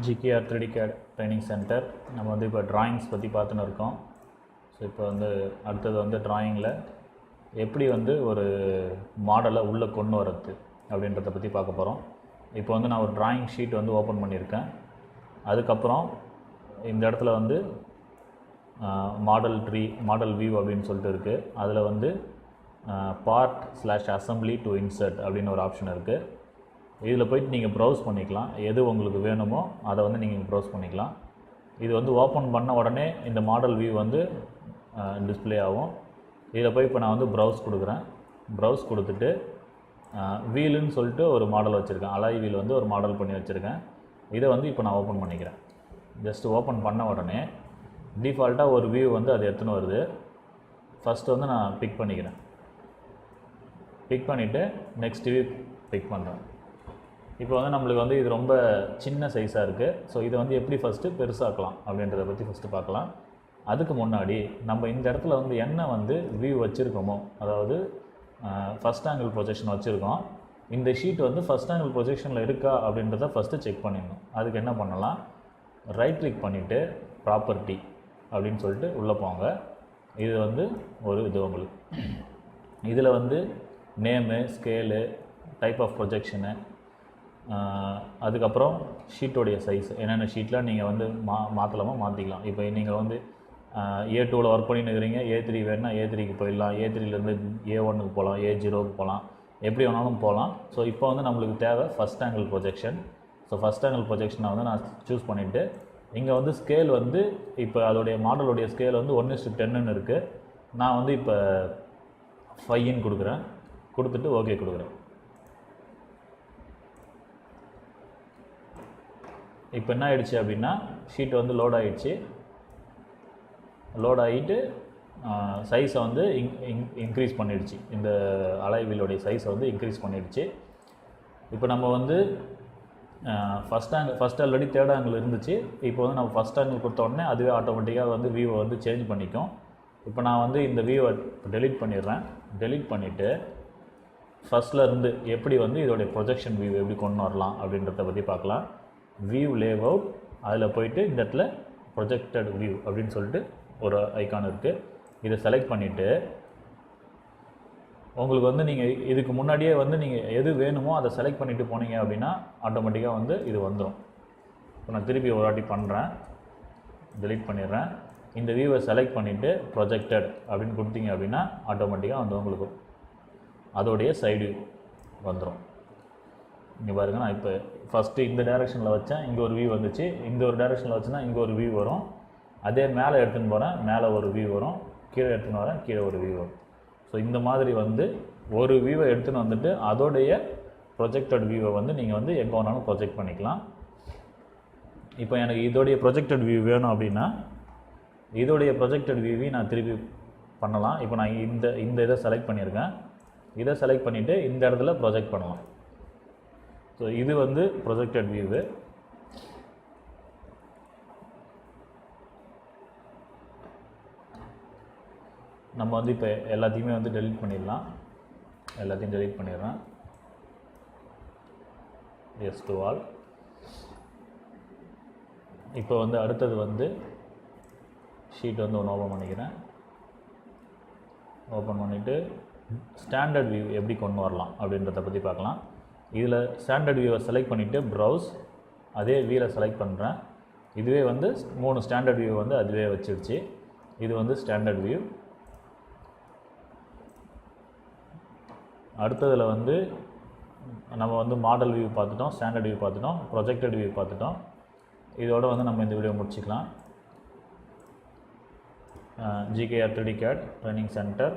GKR 3D CAD training centre. நம்ம வந்து இப்போ ட்ராயிங்ஸ் பற்றி பார்த்துன்னு இருக்கோம். ஸோ இப்போ வந்து அடுத்தது வந்து ட்ராயிங்கில் எப்படி வந்து ஒரு மாடலை உள்ளே கொண்டு வரது அப்படின்றத பற்றி பார்க்க போகிறோம். இப்போ வந்து நான் ஒரு ட்ராயிங் ஷீட் வந்து ஓப்பன் பண்ணியிருக்கேன். அதுக்கப்புறம் இந்த இடத்துல வந்து மாடல் வியூ அப்படின்னு சொல்லிட்டு இருக்குது. அதில் வந்து part/assembly to insert அப்படின்னு ஒரு ஆப்ஷன் இருக்குது. இதில் போய்ட்டு நீங்கள் ப்ரௌஸ் பண்ணிக்கலாம். எது உங்களுக்கு வேணுமோ அதை வந்து நீங்கள் ப்ரௌஸ் பண்ணிக்கலாம். இது வந்து ஓப்பன் பண்ண உடனே இந்த மாடல் வியூ வந்து டிஸ்பிளே ஆகும். இதில் போய் இப்போ நான் வந்து ப்ரௌஸ் கொடுக்குறேன். ப்ரௌஸ் கொடுத்துட்டு வீலுன்னு சொல்லிட்டு ஒரு மாடல் வச்சுருக்கேன். அலாய் வீல் வந்து ஒரு மாடல் பண்ணி வச்சுருக்கேன். இதை வந்து இப்போ நான் ஓப்பன் பண்ணிக்கிறேன். ஜஸ்ட் ஓப்பன் பண்ண உடனே டிஃபால்ட்டாக ஒரு வியூ வந்து அது எடுத்துன்னு வருது. ஃபஸ்ட்டு வந்து நான் பிக் பண்ணிக்கிறேன். பிக் பண்ணிவிட்டு நெக்ஸ்ட் வியூ பிக் பண்ணுறேன். இப்போ வந்து நம்மளுக்கு வந்து இது ரொம்ப சின்ன சைஸாக இருக்குது. ஸோ இதை வந்து எப்படி ஃபஸ்ட்டு பெருசாக்கலாம் அப்படின்றத பற்றி ஃபஸ்ட்டு பார்க்கலாம். அதுக்கு முன்னாடி நம்ம இந்த இடத்துல வந்து என்ன வந்து வியூ வச்சுருக்கோமோ, அதாவது ஃபஸ்ட் ஆங்கிள் ப்ரொஜெக்ஷன் வச்சுருக்கோம். இந்த ஷீட் வந்து ஃபஸ்ட் ஆங்கிள் ப்ரொஜெக்ஷனில் இருக்கா அப்படின்றத ஃபஸ்ட்டு செக் பண்ணிடணும். அதுக்கு என்ன பண்ணலாம், ரைட் கிளிக் பண்ணிவிட்டு ப்ராப்பர்ட்டி அப்படின்னு சொல்லிட்டு உள்ளே போங்க. இது வந்து ஒரு இது உங்களுக்கு இதில் வந்து நேமு, ஸ்கேலு, டைப் ஆஃப் ப்ரொஜெக்ஷனு, அதுக்கப்புறம் ஷீட்டோடைய சைஸ், என்னென்ன ஷீட்டில் நீங்கள் வந்து மாற்றலாமா மாற்றிக்கலாம். இப்போ நீங்கள் வந்து A2வில் ஒர்க் பண்ணின்னு இருக்கிறீங்க, A3 வேணுன்னா A3க்கு போயிடலாம், A3லேருந்து A1க்கு போகலாம், A0க்கு போகலாம், எப்படி வேணாலும் போகலாம். ஸோ இப்போ வந்து நம்மளுக்கு தேவை first angle projection. So first angle ப்ரொஜெக்ஷனை வந்து நான் சூஸ் பண்ணிவிட்டு இங்கே வந்து ஸ்கேல் வந்து இப்போ அதோடைய மாடலுடைய ஸ்கேல் வந்து 1:10ன்னு இருக்குது. நான் வந்து இப்போ 5ன்னு கொடுக்குறேன். கொடுத்துட்டு ஓகே கொடுக்குறேன். இப்போ என்ன ஆகிடுச்சு அப்படின்னா ஷீட் வந்து லோட் ஆகிடுச்சு. லோட் ஆகிட்டு சைஸை வந்து இன்க்ரீஸ் பண்ணிடுச்சு. இந்த அலாய் வீலுடைய சைஸை வந்து இன்க்ரீஸ் பண்ணிடுச்சு. இப்போ நம்ம வந்து ஃபஸ்ட் ஆல்ரெடி தேர்ட் ஆங்கிள் இருந்துச்சு. இப்போ வந்து நம்ம ஃபஸ்ட் ஆங்கிள் கொடுத்த உடனே அதுவே ஆட்டோமேட்டிக்காக வந்து வியூவை வந்து சேஞ்ச் பண்ணிக்கும். இப்போ நான் வந்து இந்த வியூவை டெலீட் பண்ணிடுறேன். டெலீட் பண்ணிவிட்டு ஃபஸ்ட்டில் இருந்து எப்படி வந்து இதோடைய ப்ரொஜெக்ஷன் வியூ எப்படி கொண்டு வரலாம் அப்படின்றத பற்றி பார்க்கலாம். வியூ லேஅவுட், அதில் போயிட்டு இந்த இடத்துல ப்ரொஜெக்டட் வியூ அப்படின்னு சொல்லிட்டு ஒரு ஐக்கான் இருக்குது. இதை செலக்ட் பண்ணிவிட்டு உங்களுக்கு வந்து நீங்கள் இதுக்கு முன்னாடியே வந்து நீங்கள் எது வேணுமோ அதை செலக்ட் பண்ணிவிட்டு போனீங்க அப்படின்னா ஆட்டோமேட்டிக்காக வந்து இது வந்துடும். இப்போ நான் திருப்பி ஒரு வாட்டி பண்ணுறேன், டெலீட் பண்ணிடுறேன். இந்த வியூவை செலக்ட் பண்ணிவிட்டு ப்ரொஜெக்டட் அப்படின்னு கொடுத்தீங்க அப்படின்னா ஆட்டோமேட்டிக்காக வந்து உங்களுக்கு அதோடைய சைடு வந்துடும். இங்கே பாருங்கள், நான் இப்போ ஃபஸ்ட்டு இந்த டைரெக்ஷனில் வச்சேன், இங்கே ஒரு வியூ வந்துச்சு. இந்த ஒரு டைரெக்ஷனில் வச்சுன்னா இங்கே ஒரு வியூ வரும். அதே மேலே எடுத்துன்னு போகிறேன், மேலே ஒரு வியூ வரும். கீழே எடுத்துன்னு வரேன், கீழே ஒரு வியூ வரும். ஸோ இந்த மாதிரி வந்து ஒரு வியூவை எடுத்துன்னு வந்துட்டு அதோடைய ப்ரொஜெக்டட் வியூவை வந்து நீங்கள் வந்து எங்கே வேணாலும் ப்ரொஜெக்ட் பண்ணிக்கலாம். இப்போ எனக்கு இதோடைய ப்ரொஜெக்டட் வியூ வேணும் அப்படின்னா இதோடைய ப்ரொஜெக்டட் வியூவையும் நான் திருப்பி பண்ணலாம். இப்போ நான் இந்த இதை செலக்ட் பண்ணியிருக்கேன். இதை செலக்ட் பண்ணிவிட்டு இந்த இடத்துல ப்ரொஜெக்ட் பண்ணலாம். ஸோ இது வந்து ப்ரொஜெக்டட் வியூவு. நம்ம வந்து இப்போ எல்லாத்தையுமே வந்து டெலீட் பண்ணிடலாம். எல்லாத்தையும் டெலீட் பண்ணிடுறேன். Yes to all. இப்போ வந்து அடுத்தது வந்து ஷீட் வந்து ஒன்று ஓப்பன் பண்ணிக்கிறேன். ஓப்பன் பண்ணிவிட்டு ஸ்டாண்டர்ட் வியூ எப்படி கொண்டு வரலாம் அப்படின்றத பற்றி பார்க்கலாம். இதில் ஸ்டாண்டர்ட் வியூவை செலக்ட் பண்ணிவிட்டு ப்ரௌஸ், அதே வியூவில் செலக்ட் பண்ணுறேன். இதுவே வந்து 3 ஸ்டாண்டர்ட் வியூ வந்து அதுவே வச்சிடுச்சு. இது வந்து ஸ்டாண்டர்ட் வியூ. அடுத்ததில் வந்து நம்ம வந்து மாடல் வியூ பார்த்துட்டோம், ஸ்டாண்டர்ட் வியூ பார்த்துட்டோம், ப்ரொஜெக்டட் வியூ பார்த்துட்டோம். இதோட வந்து நம்ம இந்த வீடியோ முடிச்சுக்கலாம். GKR 3D CAD training centre